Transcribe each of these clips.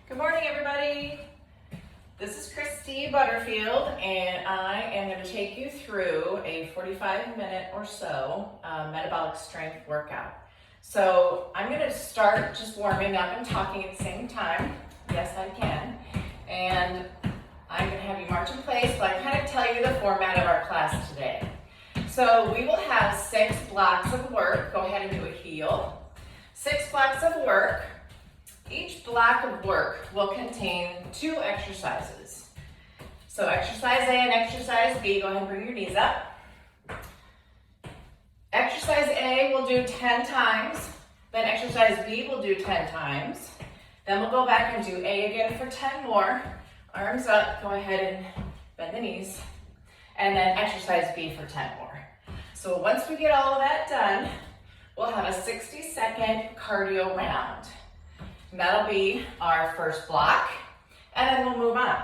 Good morning, everybody. This is Christy Butterfield, and I am going to take you through a 45-minute or so metabolic strength workout. So I'm going to start just warming up and talking at the same time. Yes, I can. And I'm going to have you march in place, but I kind of tell you the format of our class today. So we will have 6 blocks of work. Go ahead and do a heel. 6 blocks of work. Each block of work will contain 2 exercises. So exercise A and exercise B, go ahead and bring your knees up. Exercise A we'll do 10 times, then exercise B we'll do 10 times. Then we'll go back and do A again for 10 more. Arms up, go ahead and bend the knees. And then exercise B for 10 more. So once we get all of that done, we'll have a 60-second cardio round. And that'll be our first block, and then we'll move on,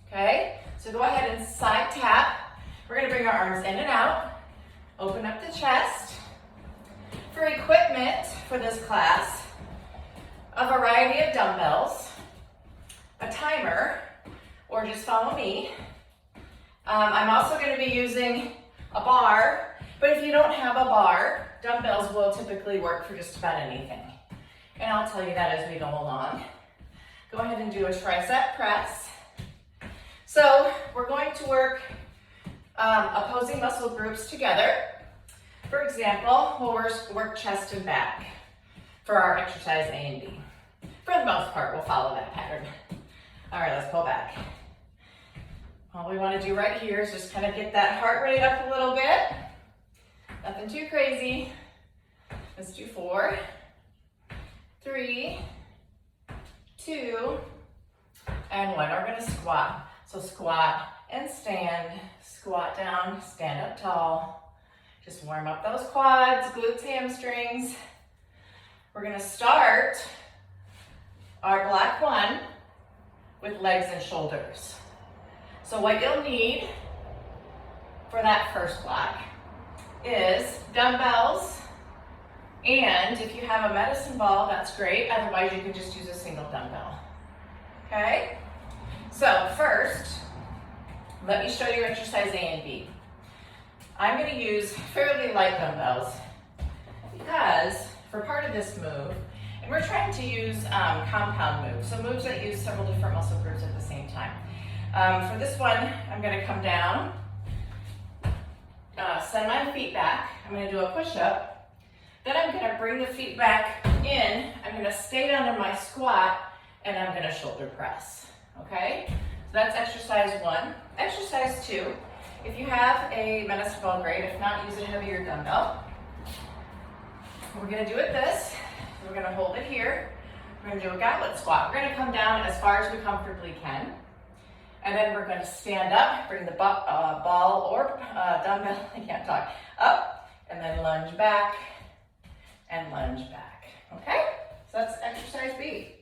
okay? So go ahead and side tap. We're gonna bring our arms in and out, open up the chest. For equipment for this class, a variety of dumbbells, a timer, or just follow me. I'm also gonna be using a bar, but if you don't have a bar, dumbbells will typically work for just about anything. And I'll tell you that as we go along. Go ahead and do a tricep press. So we're going to work opposing muscle groups together. For example, we'll work chest and back for our exercise A and B. For the most part, we'll follow that pattern. All right, let's pull back. All we want to do right here is just kind of get that heart rate up a little bit. Nothing too crazy. Let's do 4, 3, 2, and 1. We're going to squat. So squat and stand, squat down, stand up tall. Just warm up those quads, glutes, hamstrings. We're going to start our block 1 with legs and shoulders. So what you'll need for that first block is dumbbells. And if you have a medicine ball, that's great. Otherwise, you can just use a single dumbbell. Okay? So first, let me show you exercise A and B. I'm going to use fairly light dumbbells because for part of this move, and we're trying to use compound moves, so moves that use several different muscle groups at the same time. For this one, I'm going to come down, send my feet back. I'm going to do a push-up. Then I'm going to bring the feet back in. I'm going to stay down in my squat, and I'm going to shoulder press. Okay? So that's exercise 1. Exercise 2, if you have a medicine ball, great. If not, use a heavier dumbbell. We're going to do it this. We're going to hold it here. We're going to do a goblet squat. We're going to come down as far as we comfortably can. And then we're going to stand up, bring the ball or dumbbell, I can't talk, up, and then lunge back. And lunge back, okay? So that's exercise B.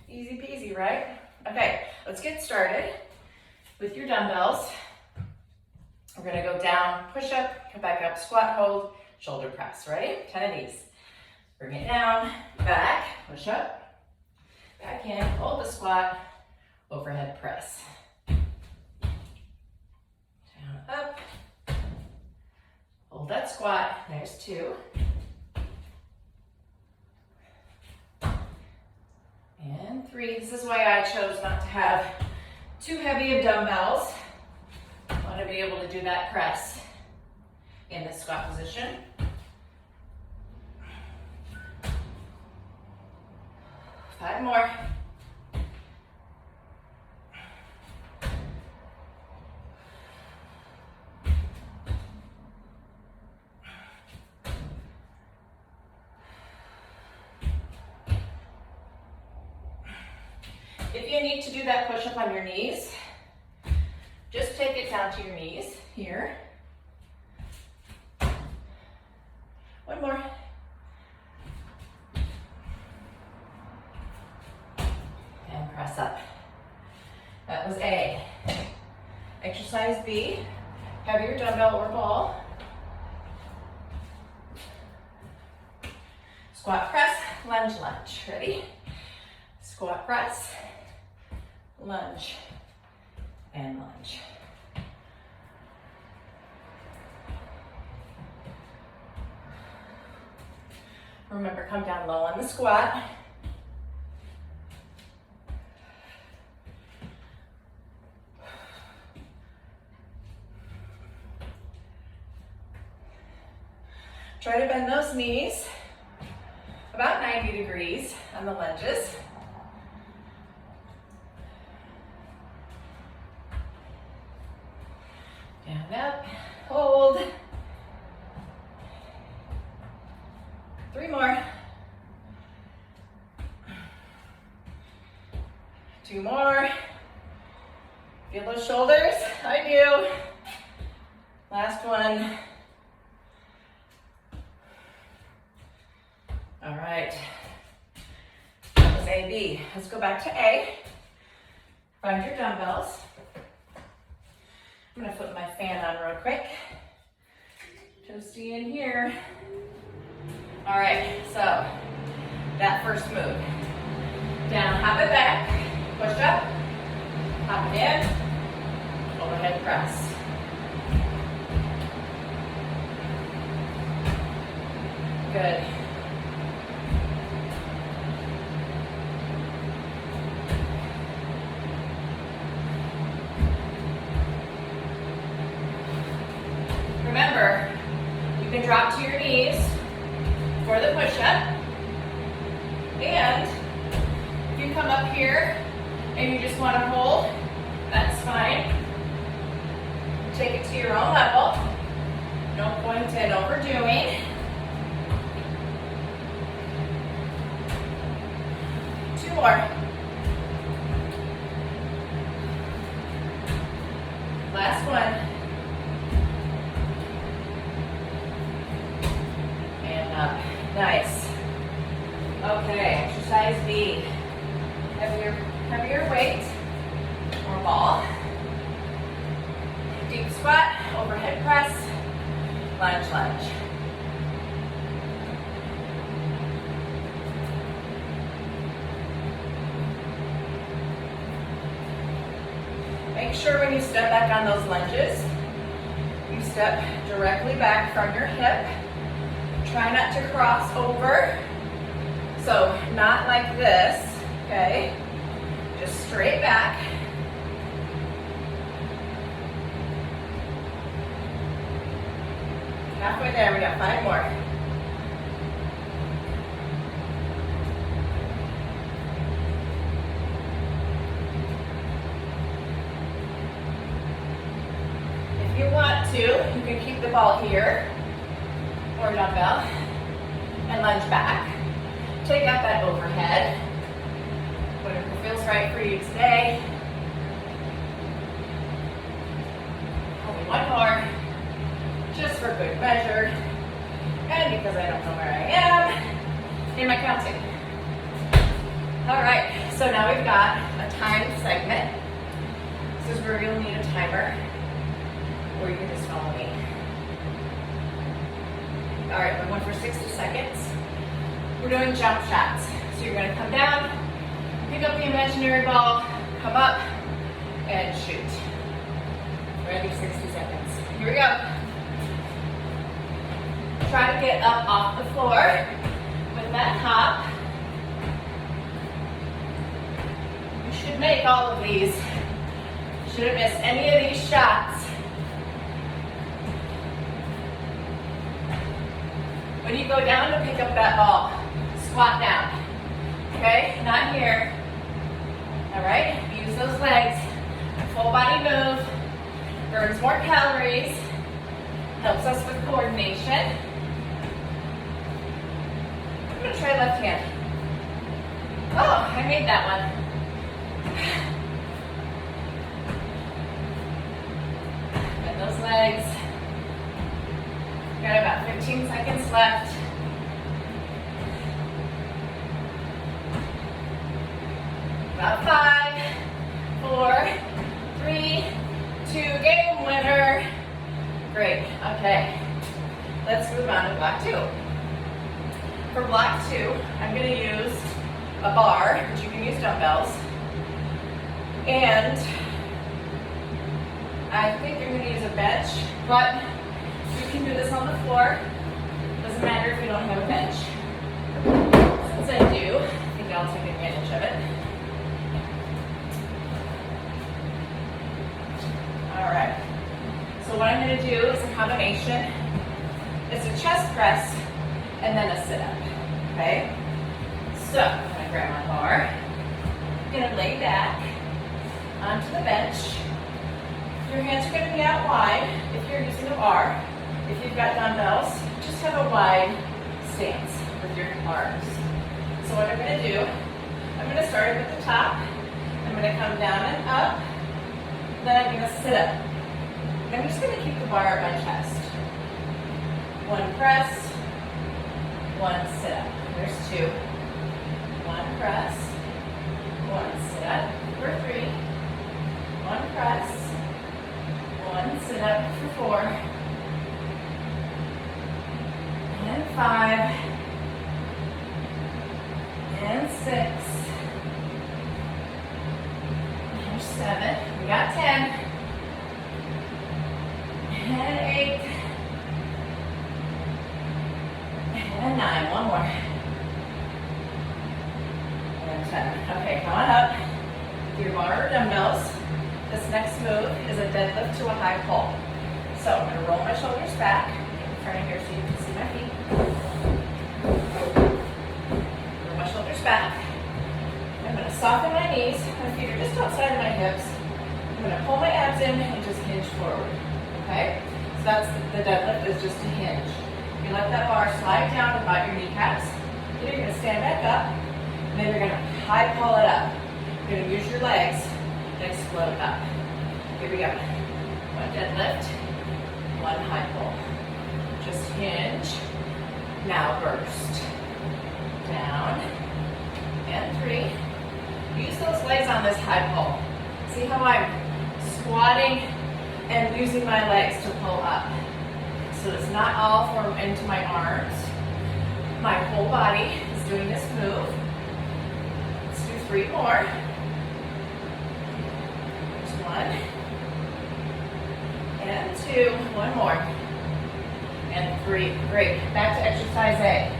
Easy peasy, right? Okay, let's get started with your dumbbells. We're gonna go down, push up, come back up, squat, hold, shoulder press, right? 10 of these. Bring it down, back, push up, back in, hold the squat, overhead press. Down, up, hold that squat, there's 2. And 3. This is why I chose not to have too heavy of dumbbells. I want to be able to do that press in the squat position. 5 more. If you need to do that push-up on your knees, just take it down to your knees here. 1 more. And press up. That was A. Exercise B, heavier dumbbell or ball. Squat press, lunge, lunge. Ready? Squat press, lunge, and lunge. Remember, come down low on the squat. Try to bend those knees about 90 degrees on the lunges. Down, up, hold. 3 more. 2 more. Feel those shoulders? I do. Last one. All right. That was A, B. Let's go back to A. Find your dumbbells. I'm gonna flip my fan on real quick. Toasty in here. All right, so that first move. Down, hop it back, push up, hop it in, overhead press. Good. Remember, you can drop to your knees for the push-up, and if you come up here and you just want to hold, that's fine. Take it to your own level. No point in overdoing. 2 more. Last one. Up. Nice. Okay, exercise B. Heavier weight or ball. Deep squat, overhead press, lunge, lunge. Make sure when you step back on those lunges, you step directly back from your hip. Try not to cross over. So not like this, okay? Just straight back. Halfway there, we got 5 more. If you want to, you can keep the ball here or dumbbell and lunge back. Take out that overhead. Whatever feels right for you today. Only 1 more, just for good measure. And because I don't know where I am in my counting. All right, so now we've got a timed segment. This is where you'll need a timer, or you can just follow me. All right, we're going for 60 seconds. We're doing jump shots. So you're gonna come down, pick up the imaginary ball, come up, and shoot. Ready, 60 seconds. Here we go. Try to get up off the floor with that hop. You should make all of these. Shouldn't miss any of these shots. When you go down to pick up that ball, squat down, okay? Not here, all right? Use those legs, full body move, burns more calories, helps us with coordination. I'm gonna try left hand. Oh, I made that one. Bend those legs. Got about 15 seconds left. About 5, 4, 3, 2, game winner. Great, okay. Let's move on to block 2. For block 2, I'm gonna use a bar, but you can use dumbbells. And I think I'm going to use a bench, but you can do this on the floor. Doesn't matter if you don't have a bench. Since I do, I think I'll take advantage of it. All right. So what I'm going to do is a combination. It's a chest press and then a sit-up. Okay? So I'm going to grab my bar. I'm going to lay back onto the bench. Your hands are going to be out wide if you're using a bar. If you've got dumbbells, just have a wide stance with your arms. So what I'm going to do, I'm going to start at the top. I'm going to come down and up. Then I'm going to sit up. I'm just going to keep the bar at my chest. One press, one sit up. There's two. One press, one sit up for three. One press, one sit up for four. And five. And six. There's seven. We got 10. And 8. And 9. One more. And 10. Okay, come on up. With your bar or dumbbells. This next move is a deadlift to a high pull. So I'm going to roll my shoulders back in front of here so you can see my feet. Roll my shoulders back. I'm going to soften my knees. My feet are just outside of my hips. I'm going to pull my abs in and just hinge forward. Okay? So that's the deadlift is just a hinge. You let that bar slide down about your kneecaps. Then you're going to stand back up. And then you're going to high pull it up. You're going to use your legs and explode up. Here we go. One deadlift, one high pull. Just hinge. Now burst. Down. And 3. Use those legs on this high pull. See how I'm squatting and using my legs to pull up. So it's not all formed into my arms. My whole body is doing this move. Let's do 3 more. There's 1. And 2. One more. And 3. Great. Back to exercise A.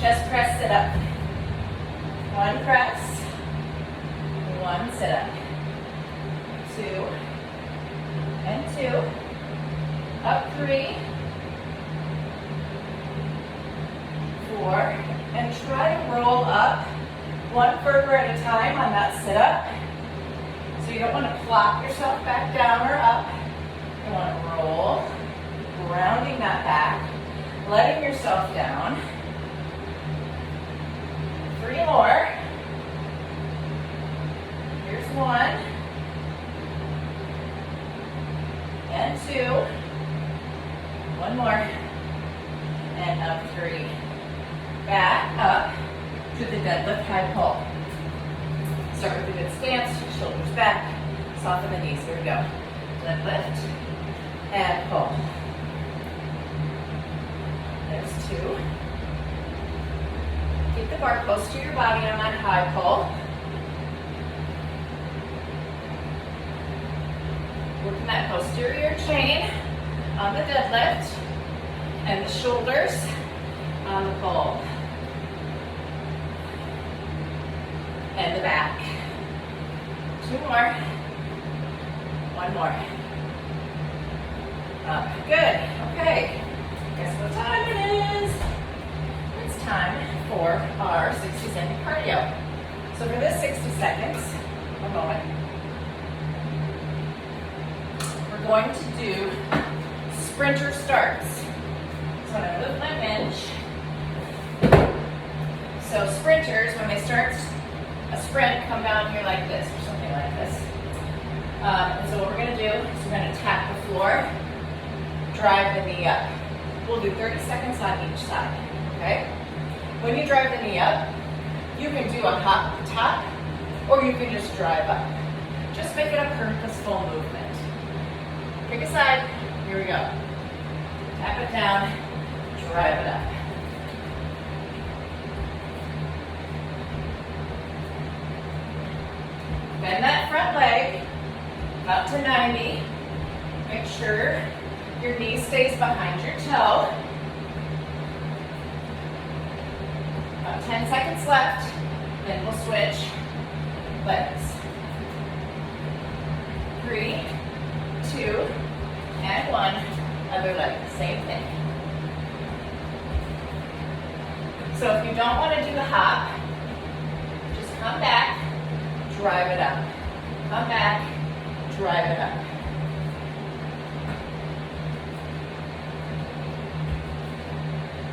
Chest press, sit up. 1 press. 1 sit up. 2. And 2. Up 3. 4. And try to roll up 1 vertebra at a time on that sit up. So you don't want to plop yourself back down or up. You want to roll, rounding that back, letting yourself down. 3 more. Here's 1. And 2. 1 more. And up 3. Back up to the deadlift high pull. Start with a good stance, shoulders back, soften the knees. Here we go. Deadlift and pull. There's 2. Keep the bar close to your body on that high pull. Working that posterior chain on the deadlift and the shoulders on the pull. And the back. 2 more. 1 more. Up. Good. Okay. Guess what time it is? It's time for our 60-second cardio. So for this 60 seconds, a moment, we're going to do sprinter starts. So I'm going to lift my bench. So sprinters, when they start a sprint, come down here like this or something like this. And so what we're going to do is we're going to tap the floor, drive the knee up. We'll do 30 seconds on each side, okay? When you drive the knee up, you can do a hop at the top, or you can just drive up. Just make it a purposeful movement. Pick a side, here we go. Tap it down, drive it up. Up to 90. Make sure your knee stays behind your toe. About 10 seconds left, then we'll switch legs. 3, 2, and 1. Other leg, same thing. So if you don't want to do the hop, just come back, drive it up. Come back, drive it up.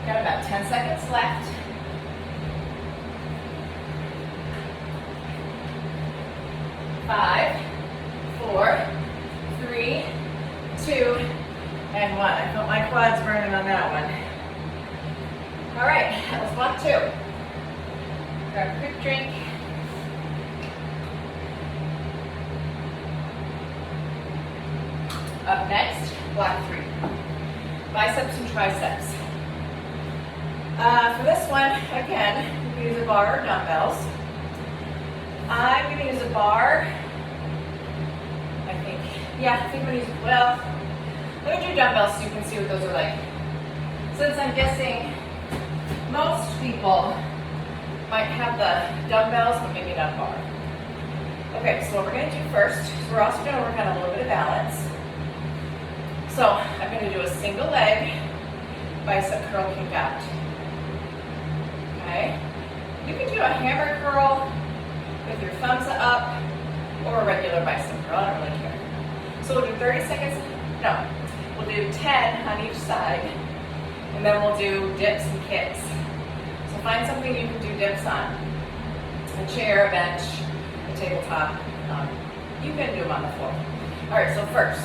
Got about 10 seconds left. 5, 4, 3, 2, and 1. I felt my quads burning on that one. All right, that was block 2. Grab a quick drink. Up next, block 3. Biceps and triceps. For this one, again, you can use a bar or dumbbells. I'm going to use a bar. I think I'm going to use, well, let me do dumbbells so you can see what those are like. Since I'm guessing most people might have the dumbbells, but maybe not bar. Okay, so what we're going to do first is we're also going to work on a little bit of balance. So I'm going to do a single leg bicep curl kick out. Okay? You can do a hammer curl with your thumbs up or a regular bicep curl, I don't really care. So we'll do 30 seconds, no, we'll do 10 on each side, and then we'll do dips and kicks. So find something you can do dips on. A chair, a bench, a tabletop. You can do them on the floor. All right, so first,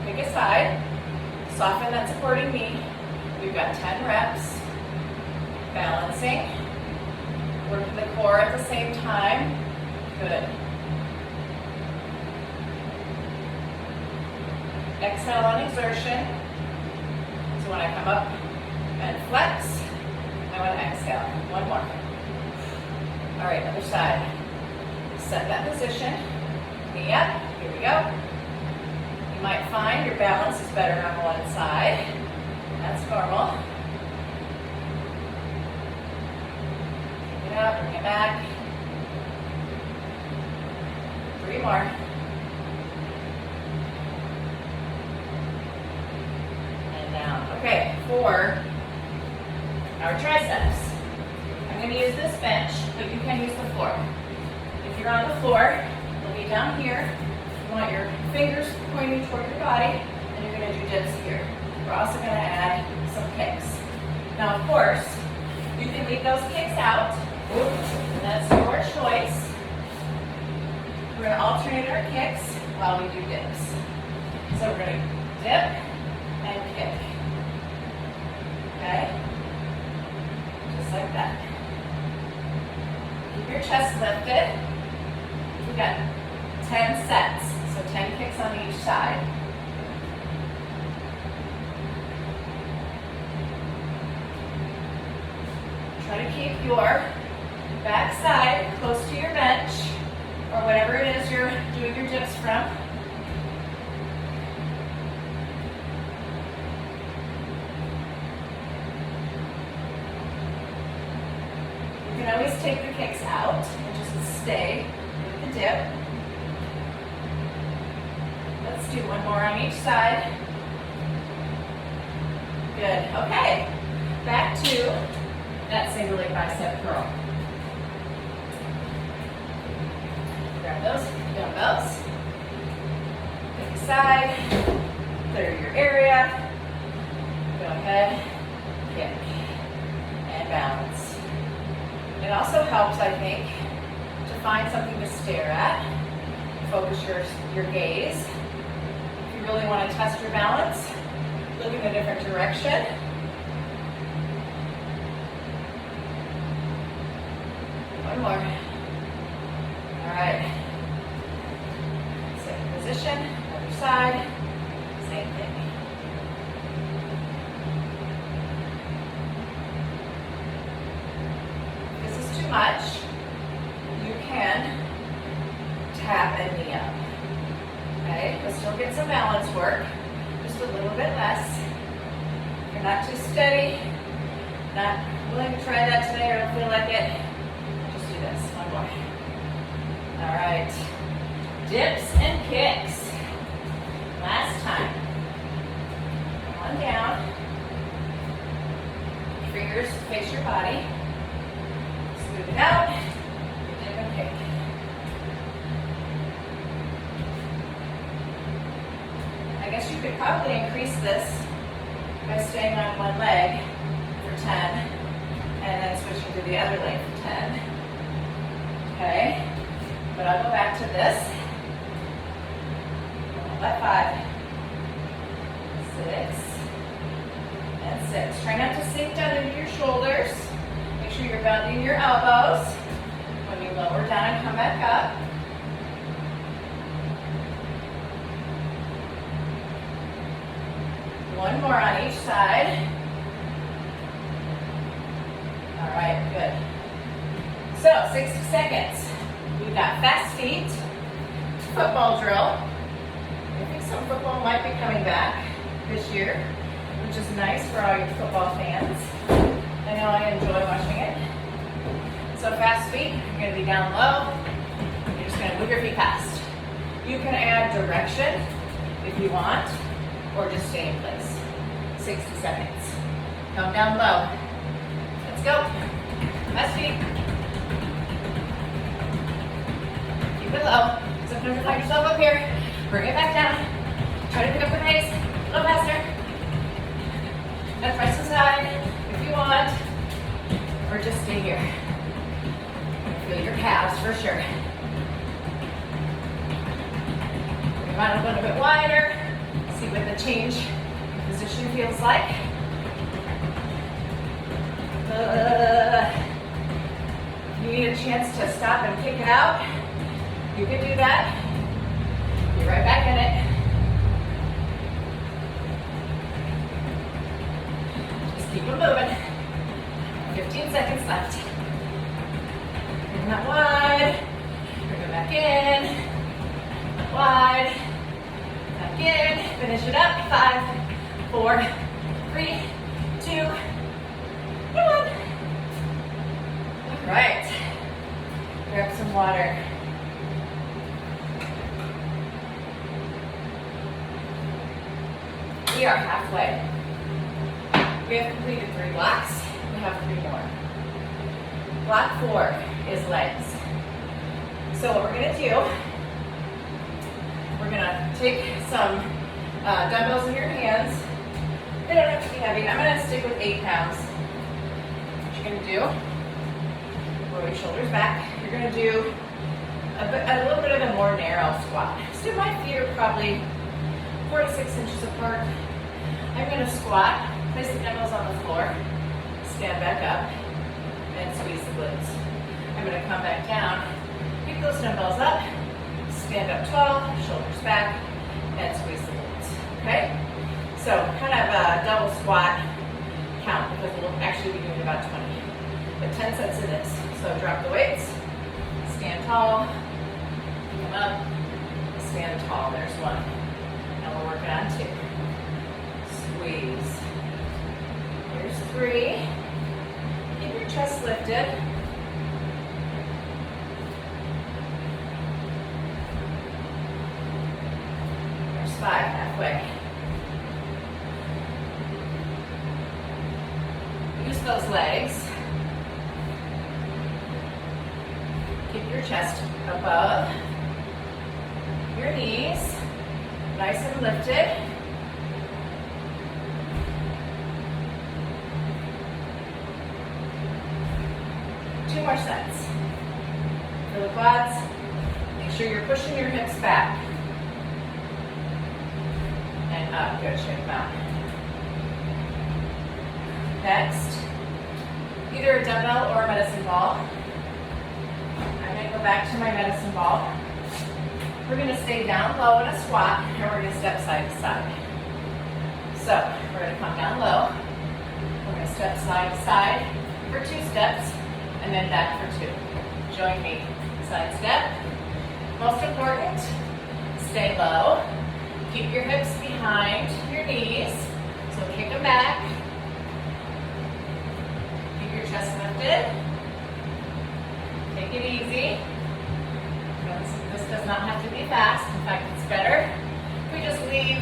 pick a side, soften that supporting knee. We've got 10 reps, balancing, working the core at the same time. Good. Exhale on exertion. So when I come up and flex, I want to exhale. One more. All right, other side. Set that position. Knee up. Here we go. You might find your balance is better on one side. That's normal. Pick it up, bring it back. 3 more. And down. Okay, for our triceps, I'm going to use this bench, but you can use the floor. If you're on the floor, you'll be down here. You want your fingers pointing toward your body, and you're going to do dips here. We're also going to add some kicks. Now, of course, you can leave those kicks out. That's your choice. We're going to alternate our kicks while we do dips. So we're going to dip and kick. Okay? Just like that. Keep your chest lifted. We've got 10 sets, so 10 kicks on each side. Try to keep your back side close to your bench, or whatever it is you're doing your dips from. You can always take the kicks out and just stay with the dip. Let's do one more on each side. Good, okay. Back to that single leg bicep curl. Grab those dumbbells. Pick a side, clear your area. Go ahead, kick, and balance. It also helps, I think, to find something to stare at. Focus your gaze. If you really want to test your balance, look in a different direction. One more. All right. Same position, other side, same thing. If this is too much, you can tap and knee up. Okay, let's still get some balance work. Just a little bit less. If you're not too steady, not willing to try that today or don't feel like it, just do this. One more. All right. Dips and kicks. Last time. Come on down. Fingers face your body. Smooth it out. Dip and kick. I guess you could probably increase this by staying on one leg for 10 and then switching to the other leg for 10. Okay, but I'll go back to this. By 5, 6, and 6. Try not to sink down into your shoulders. Make sure you're bending your elbows when you lower down and come back up. One more on each side. All right, good. So 60 seconds. We've got fast feet, football drill. I think some football might be coming back this year, which is nice for all your football fans. I know I enjoy watching it. So fast feet, you're going to be down low. You're just going to move your feet past. You can add direction if you want, or just stay in place. 60 seconds. Come down low. Let's go. Fast feet. Keep it low. Sometimes you find yourself up here. Bring it back down. Try to pick up the pace. A little faster. And press the side if you want. Or just stay here. Feel your calves for sure. Bring them out a little bit wider. See what the change in position feels like. If you need a chance to stop and kick it out, you can do that. Be right back in it. Just keep it moving. 15 seconds left. Bring that wide. Bring it back in. Wide. Back in. Finish it up. 5, 4, 3, 2, 1. All right. Grab some water. We are halfway. We have completed 3 blocks. We have 3 more. Block 4 is legs. So what we're going to do, we're going to take some dumbbells in your hands. They don't have to be heavy. I'm going to stick with 8 pounds. What you're going to do, roll your shoulders back. You're going to do a little bit of a more narrow squat. So my feet are probably 4 to 6 inches apart. I'm going to squat, place the dumbbells on the floor, stand back up, and squeeze the glutes. I'm going to come back down, pick those dumbbells up, stand up tall, shoulders back, and squeeze the glutes. Okay? So kind of a double squat count because we'll actually be doing about 20. But 10 sets it is. So drop the weights, stand tall, come up, stand tall. There's 1. Now we're working on 2. Squeeze. Here's 3. Keep your chest lifted. There's 5, halfway. Use those legs. Keep your chest above your knees, nice and lifted. Two more sets. For the quads, make sure you're pushing your hips back. And up, good, shake them out. Next, either a dumbbell or a medicine ball. I'm going to go back to my medicine ball. We're going to stay down low in a squat, and we're going to step side to side. So, we're going to come down low. We're going to step side to side for 2 steps, and then back for 2. Join me. Side step. Most important, stay low. Keep your hips behind your knees. So kick them back. Keep your chest lifted. Take it easy. This does not have to be fast. In fact, it's better if we just leave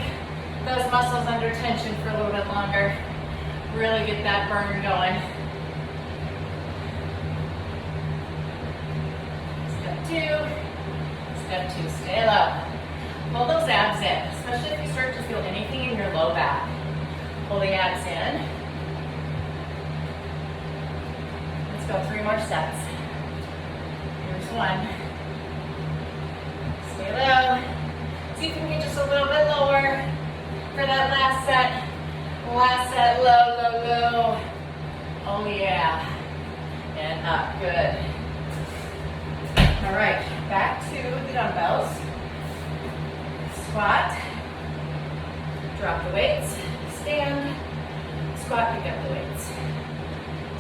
those muscles under tension for a little bit longer. Really get that burn going. Step two, stay low. Pull those abs in, especially if you start to feel anything in your low back. Pull the abs in. Let's go 3 more sets. Here's 1. Stay low. See if you can get just a little bit lower for that last set. Last set, low, low, low. Oh yeah. And up, good. All right, back to the dumbbells. Squat, drop the weights, stand, squat, pick up the weights.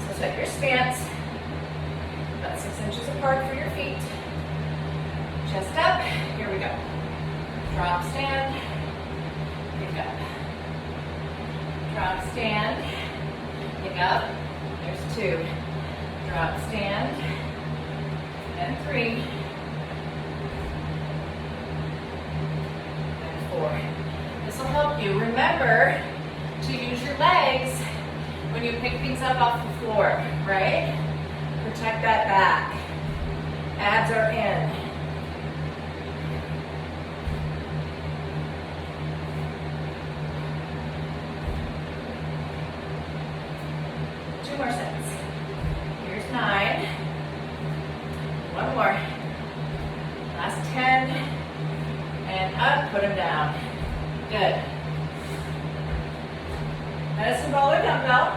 So set your stance, about 6 inches apart for your feet. Chest up, here we go. Drop, stand, pick up. Drop, stand, pick up. There's 2. Drop, stand, and 3, and 4. This will help you. Remember to use your legs when you pick things up off the floor, right? Protect that back. Abs are in. Two more sets. Here's 9. 1 more. Last 10. And up, put them down. Good. Medicine ball or dumbbell.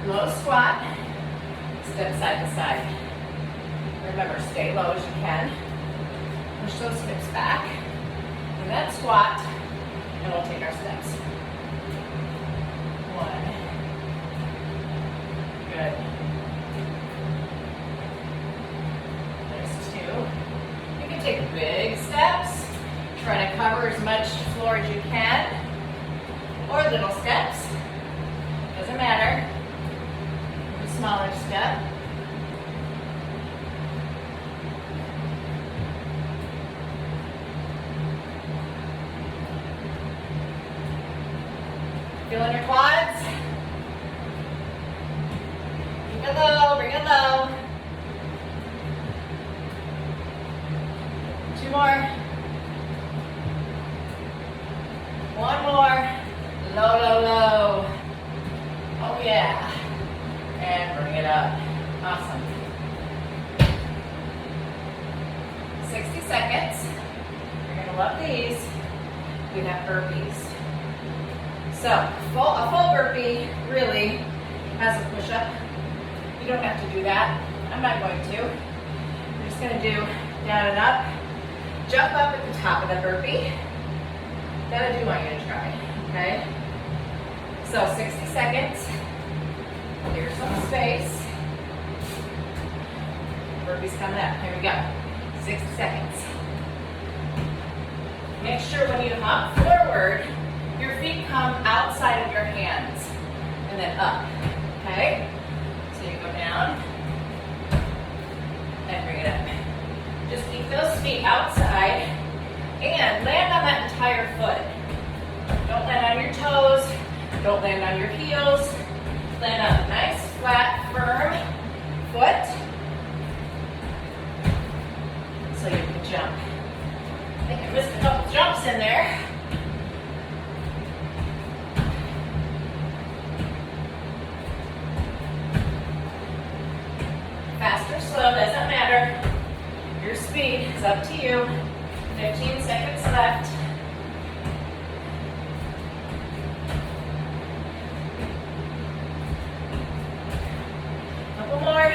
Low squat. Step side to side. Remember, stay low as you can. Push those hips back. And then squat. And we'll take our steps. 1. Good. Take big steps. Try to cover as much floor as you can. Or little steps. Doesn't matter. A smaller step. Feeling your quads? Keep it low, bring it low. 2 more. 1 more. Low, low, low. Oh yeah. And bring it up. Awesome. 60 seconds. You're gonna love these. We have burpees. So, a full burpee really has a push-up. You don't have to do that. I'm not going to. We're just gonna do down and up. Jump up at the top of the burpee. That I do want you to try, okay? So 60 seconds. Here's some space. Burpee's coming up. Here we go. 60 seconds. Make sure when you hop forward, your feet come outside of your hands and then up, okay? So you go down and bring it up. Just keep those feet outside and land on that entire foot. Don't land on your toes. Don't land on your heels. Land on a nice, flat, firm foot so you can jump. I think I missed a couple jumps in there. Fast or slow, doesn't matter. Your speed is up to you. 15 seconds left. Couple more.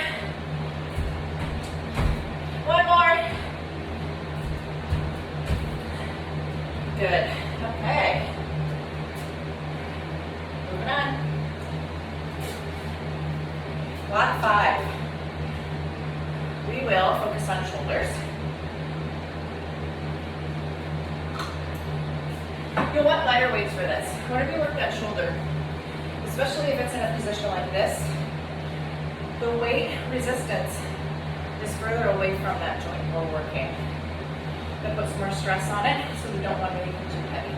1 more. Good. Okay. Moving on. Block 5. We will focus on shoulders. You'll want lighter weights for this. Whenever you work that shoulder, especially if it's in a position like this, the weight resistance is further away from that joint we're working. That puts more stress on it, so we don't want anything too heavy.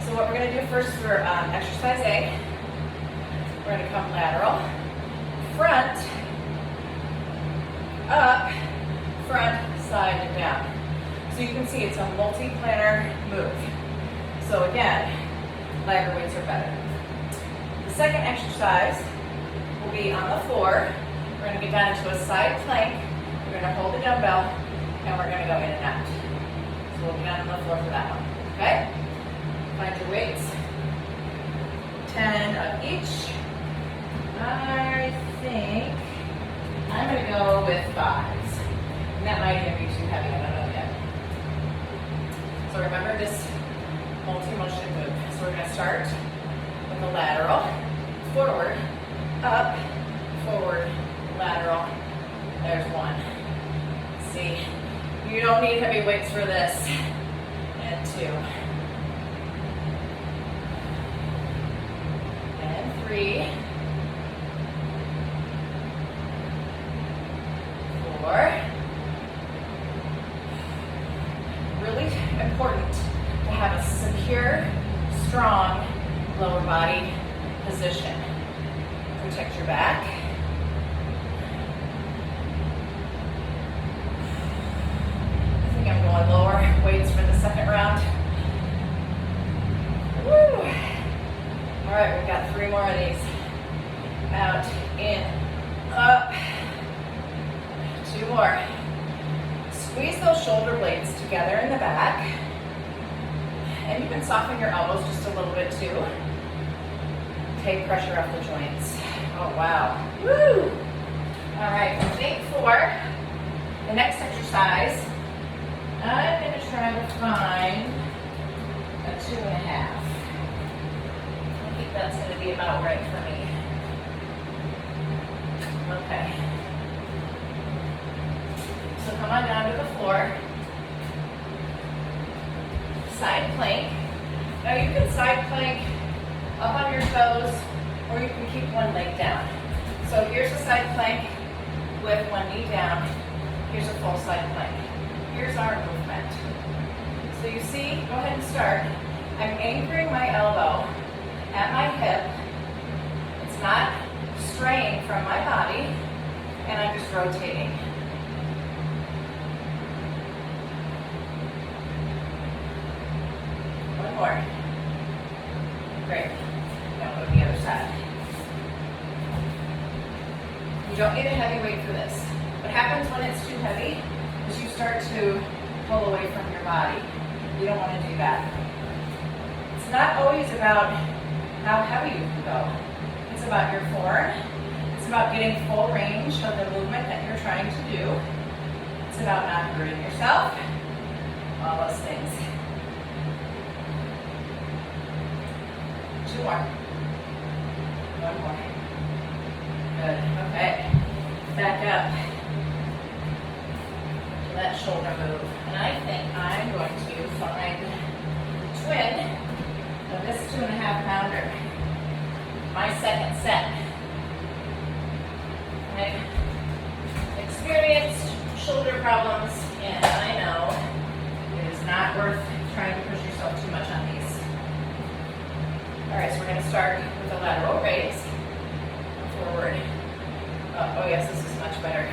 So what we're going to do first for exercise A, we're going to come lateral, front, up, front, side, and down. So you can see it's a multi-planar move. So again, lighter weights are better. The second exercise will be on the floor. We're going to get down into a side plank. We're going to hold the dumbbell, and we're going to go in and out. So we'll be down on the floor for that one, okay? Find your weights. 10 of each. I think I'm going to go with 5s. And that might even be too heavy, I don't know yet. So remember this multi-motion move. So we're going to start with the lateral, forward, up, forward, lateral. There's 1. See, you don't need heavy weights for this. And 2. And 3. 4. Really important to have a secure, strong lower body position. Protect your back. I think I'm going lower weights for the second round. Woo! All right, we've got 3 more of these. Out, in, up. 2 more. Squeeze those shoulder blades together in the back. And you can soften your elbows just a little bit too. Take pressure off the joints. Oh, wow. Woo! All right, I think for the next exercise, I'm going to try to find a 2.5. I think that's going to be about right for me. Okay. So come on down to the floor. Side plank. Now you can side plank up on your toes, or you can keep one leg down. So here's a side plank with one knee down. Here's a full side plank. Here's our movement. So you see, go ahead and start. I'm anchoring my elbow at my hip. It's not straying from my body, and I'm just rotating. One more. Great. Now go to the other side. You don't need a heavy weight for this. What happens when it's too heavy is you start to pull away from your body. You don't want to do that. It's not always about how heavy you can go. It's about your form. It's about getting full range of the movement that you're trying to do. It's about not hurting yourself. All those things. 2 more. 1 more. Good. Okay. Back up to that shoulder move. And I think I'm going to find twin of this 2.5 pounder. My second set. Okay. Experienced shoulder problems, and I know it is not worth trying to push yourself too much on these. All right, so we're going to start with a lateral raise. Forward. Oh yes, this is much better.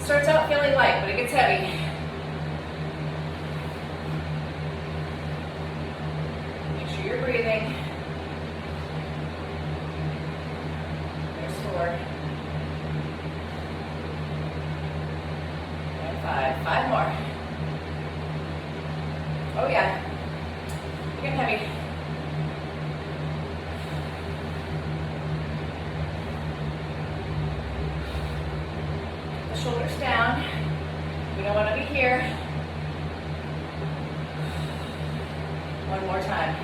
Starts out feeling light, but it gets heavy. Make sure you're breathing. There's 4. And 5. 5 more. Oh yeah. You're getting heavy. The shoulders down. We don't want to be here. One more time.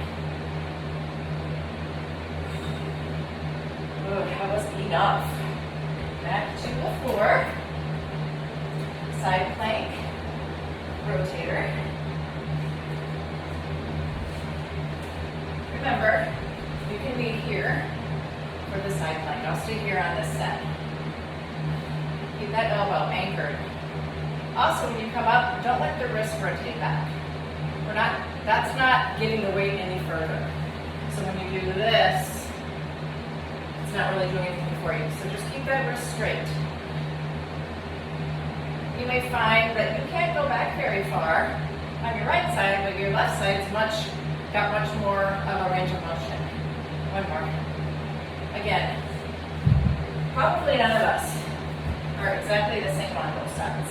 Oh, that was enough. Back to the floor. Side plank. rotator. Remember, you can be here for the side plank. I'll stay here on this set. Keep that elbow anchored. Also, when you come up, don't let the wrist rotate back. That's not getting the weight any further. So when you do this, it's not really doing anything for you. So just keep that wrist straight. You may find that you can't go back very far on your right side, but your left side's got much more of a range of motion. One more. Again, probably none of us are exactly the same on both sides.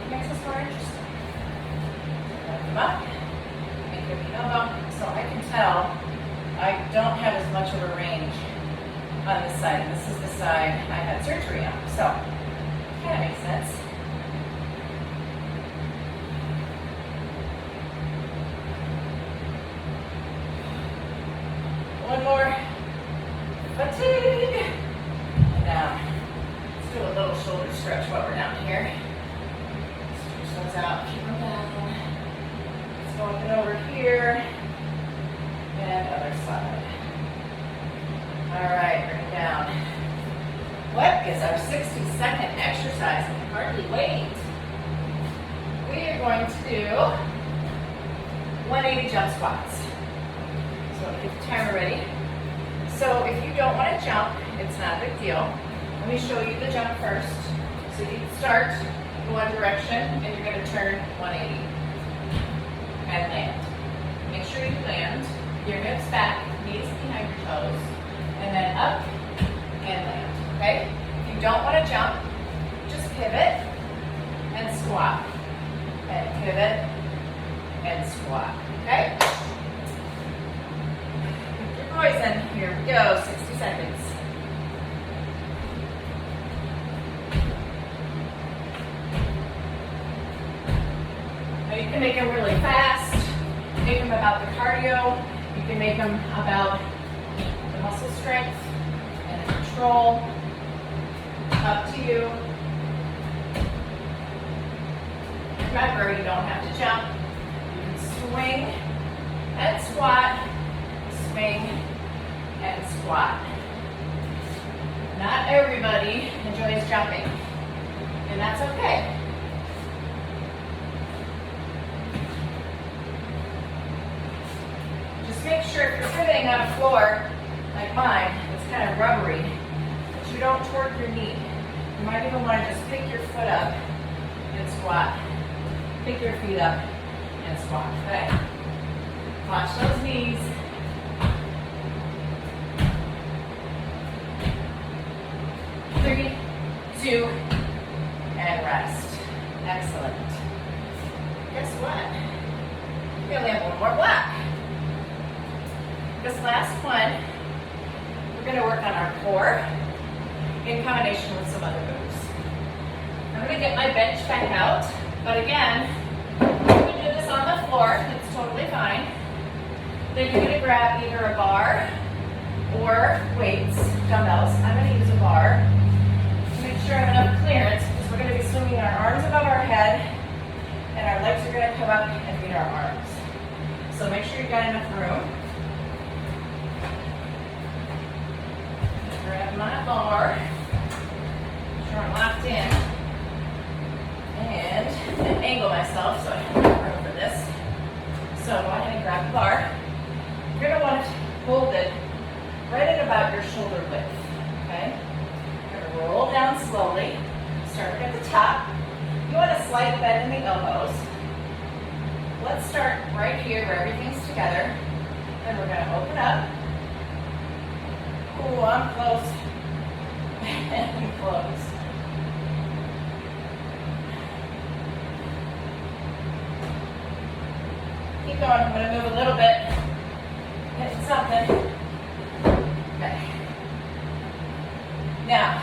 It makes us more interesting. Lift them up, make your knee elbow. So I can tell I don't have as much of a range on this side. This is the side I had surgery on. So, kind of makes sense. One more. Fatigue. And down. Let's do a little shoulder stretch while we're down here. Stretch those out. Keep them down. Let's go up and over here. And other side. All right, bring it down. What is our 60-second exercise? I can hardly wait. We are going to do 180 jump squats. So get the timer ready. So if you don't want to jump, it's not a big deal. Let me show you the jump first. So you start in one direction and you're going to turn 180 and land. Make sure you land. Your hips back, knees behind your toes, and then up and land. Okay? If you don't want to jump, just pivot and squat. And pivot and squat. Okay? Keep your voice in. Here we go. 60 seconds. Now you can make them really fast. Make them about the cardio. You can make them about the muscle strength and the control. Up to you. Remember, you don't have to jump. You can swing and squat, swing and squat. Not everybody enjoys jumping, and that's okay. Just make sure if you're pivoting on a floor like mine, it's kind of rubbery, that you don't torque your knee. You might even want to just pick your foot up and squat. Pick your feet up and squat. Okay. Watch those knees. Three, two, and rest. Excellent. Guess what? We only have one more block. This last one, we're going to work on our core in combination with some other moves. I'm going to get my bench back out, but again, you can do this on the floor, it's totally fine. Then you're going to grab either a bar or weights, dumbbells. I'm going to use a bar to make sure I have enough clearance because we're going to be swinging our arms above our head and our legs are going to come up and meet our arms. So make sure you've got enough room. Grab my bar, make sure I'm locked in, and angle myself so I have room for this. So go ahead and grab the bar. You're going to want to hold it right at about your shoulder width, okay? You're going to roll down slowly, starting at the top. You want a slight bend in the elbows. Let's start right here where everything's together. Then we're going to open up. Ooh, I'm close. And close. Keep going. I'm going to move a little bit. Hit something. Okay. Now,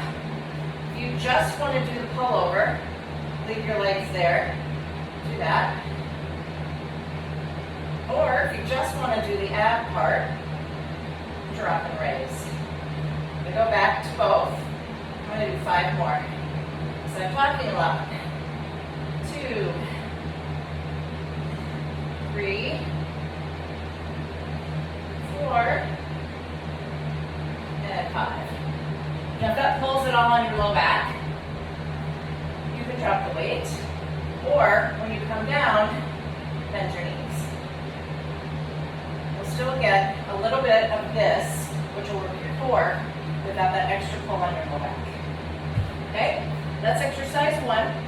if you just want to do the pullover, leave your legs there. Do that. Or if you just want to do the ab part, drop and raise. I'm going to go back to both. I'm going to do 5 more. So I'm talking a lot. 2, 2, 3, 4, and 5. Now if that pulls it all on your low back, you can drop the weight, or when you come down, bend your knees. We'll still get a little bit of this, which will work your core, without that extra pull on your low back. Okay, that's exercise 1.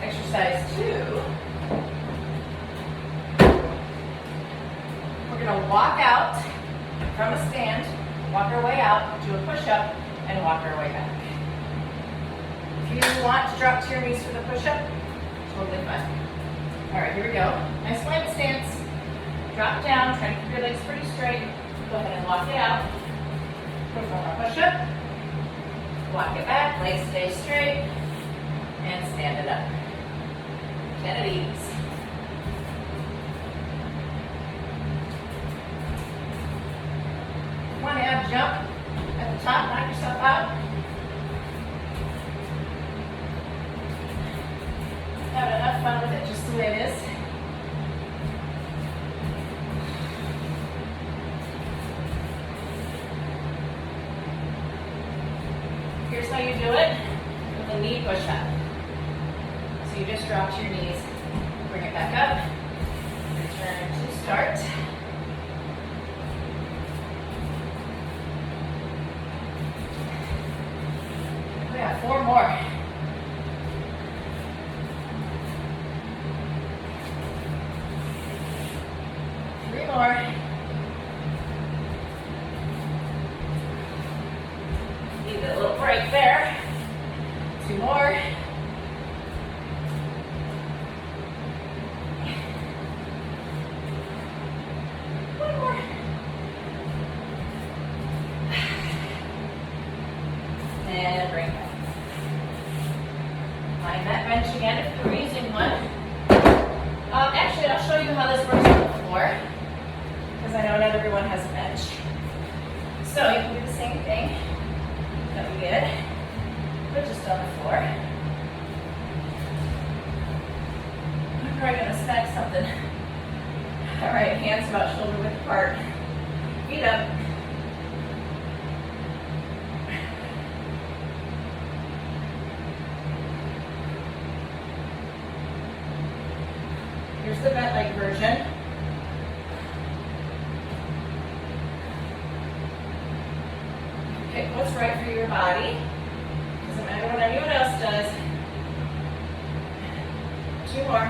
Exercise 2. We're going to walk out from a stand, walk our way out, do a push-up, and walk our way back. If you want to drop to your knees for the push-up, totally fine. All right, here we go. Nice slant stance. Drop down, try to keep your legs pretty straight. Go ahead and walk it out. Perform our push-up. Walk it back, legs stay straight, and stand it up. 10 at ease. Want to have jump at the top, knock yourself out. Have enough fun with it just the way it is. Here's how you do it with a knee push-up. So you just drop to your knees, bring it back up, return to start. We got 4 more. More. Need a little break there. 2 more. One more. And bring it back. Find that bench again if you're using one. Actually, I'll show you how this works on the floor, because I know not everyone has a bench. So you can do the same thing that we did, but just on the floor. I'm probably going to stack something. All right, hands about shoulder width apart. Feet up. Here's the bent leg version. Pick what's right for your body. Doesn't matter what anyone else does. 2 more.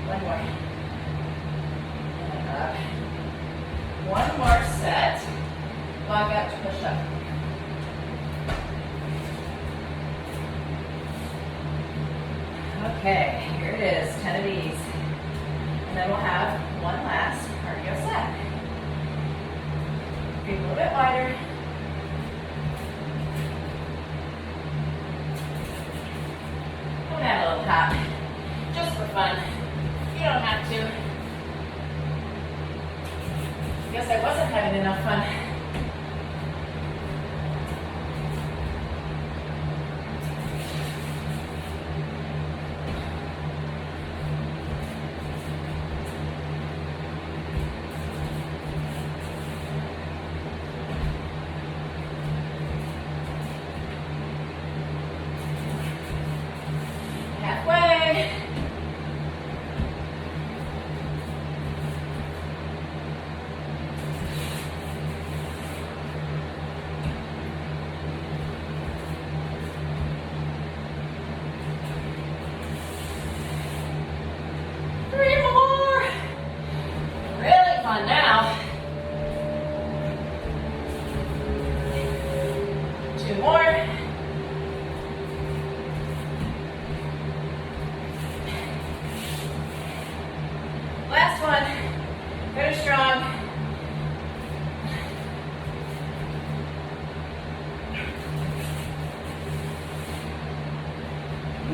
1 more. And up. 1 more set. Walk out to push up. Okay, here it is, 10 of these. And then we'll have 1 last cardio set. Breathe a little bit wider. I'm gonna add a little top, just for fun. You don't have to. I guess I wasn't having enough fun. Halfway.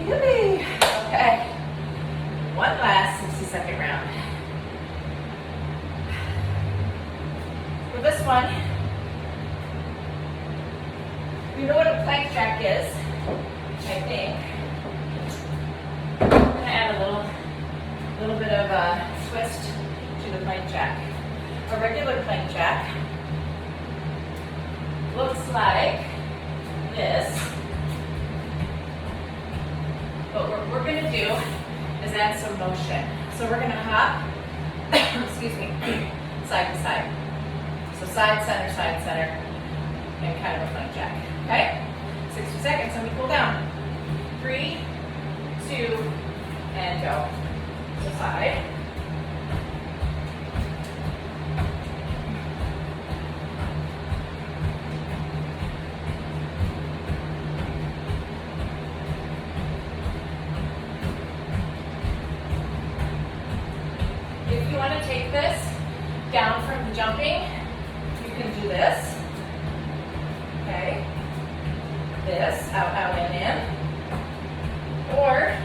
Yippee! Okay, 1 last 60-second round. For this one, you know what a plank jack is, I think. little bit of a twist to the plank jack. A regular plank jack looks like this. But what we're going to do is add some motion. So we're going to hop, excuse me, side to side. So side, center, and kind of a plank jack. Okay? 60 seconds, let me cool down. 3, 2, and go. So side. If you want to take this down from the jumping, you can do this. Okay? This, out, in. Or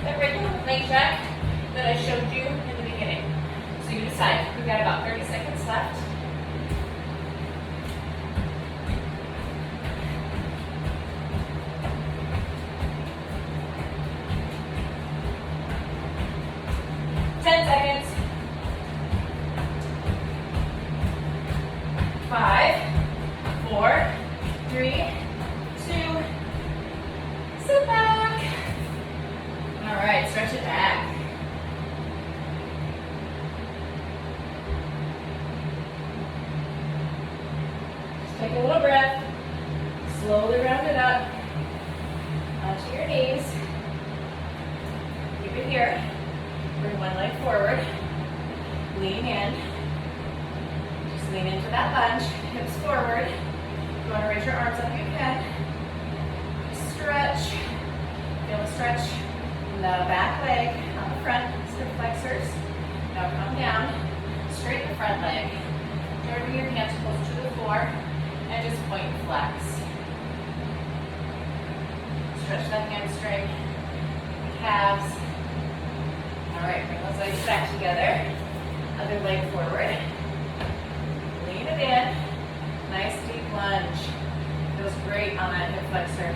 that regular plank jack that I showed you in the beginning. So you decide. We've got about 30 seconds left. Seconds. 5, 4, 3, 2, sit back. All right, stretch it back. Just take a little breath. Slowly round it up onto your knees. Keep it here. Bring one leg forward. Lean in. Just lean into that lunge. Hips forward. If you want to raise your arms up, you can. Just stretch. Feel the stretch in the back leg on the front. Hip flexors. Now come down. Straighten the front leg. Try to bring your hands close to the floor. And just point and flex. Stretch that hamstring. Calves. All right, bring those legs back together. Other leg forward. Lean it in. Nice deep lunge. Feels great on that hip flexor.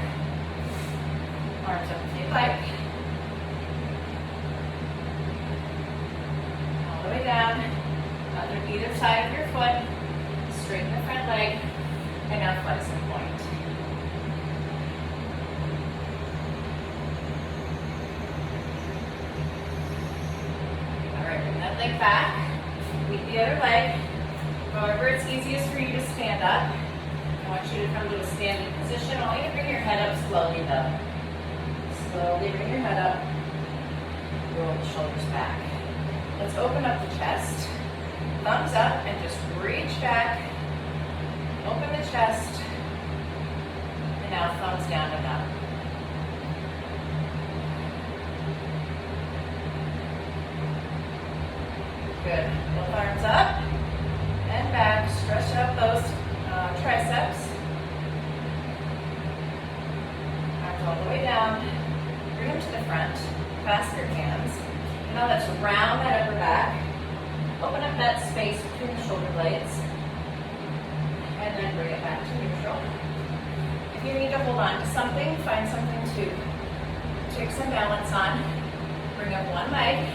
Arms up if you'd like. All the way down. Either side of your foot. Straighten the front leg. And now flex and point. Bring that leg back, meet the other leg. However it's easiest for you to stand up. I want you to come to a standing position. I want you to bring your head up slowly though. Slowly bring your head up. Roll the shoulders back. Let's open up the chest. Thumbs up and just reach back. Open the chest. And now thumbs down and up. Good. Both arms up and back. Stretch out those triceps. Arms all the way down. Bring them to the front. Clasp your hands. Now let's round that upper back. Open up that space between the shoulder blades. And then bring it back to neutral. If you need to hold on to something, find something to take some balance on. Bring up one leg.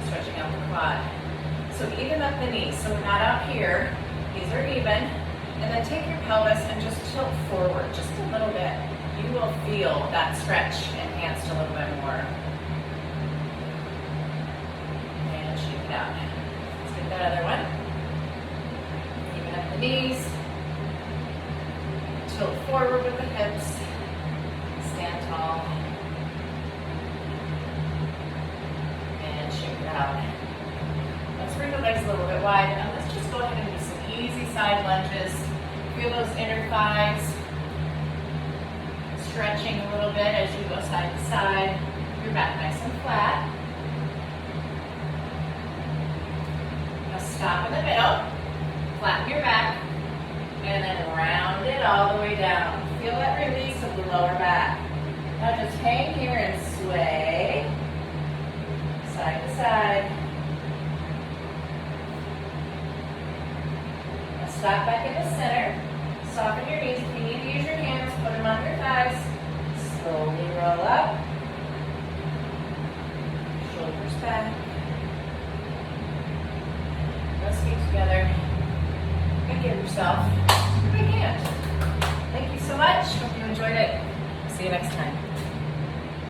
Stretching out the quad. So even up the knees, so we're not out here, knees are even, and then take your pelvis and just tilt forward just a little bit. You will feel that stretch enhanced a little bit more. And shake it out. Let's get that other one. Even up the knees, tilt forward with the hips, stand tall, and shake it out. Let's bring the legs a little bit wide, and let's just go ahead and do some easy side lunges. Feel those inner thighs stretching a little bit as you go side to side. Your back nice and flat. Now stop in the middle, flatten your back, and then round it all the way down. Feel that release of the lower back. Now just hang here and sway side to side. Stop back in the center. Soften your knees. If you need to use your hands, put them on your thighs. Slowly roll up. Shoulders care of yourself, I can't. Thank you so much. Hope you enjoyed it. See you next time.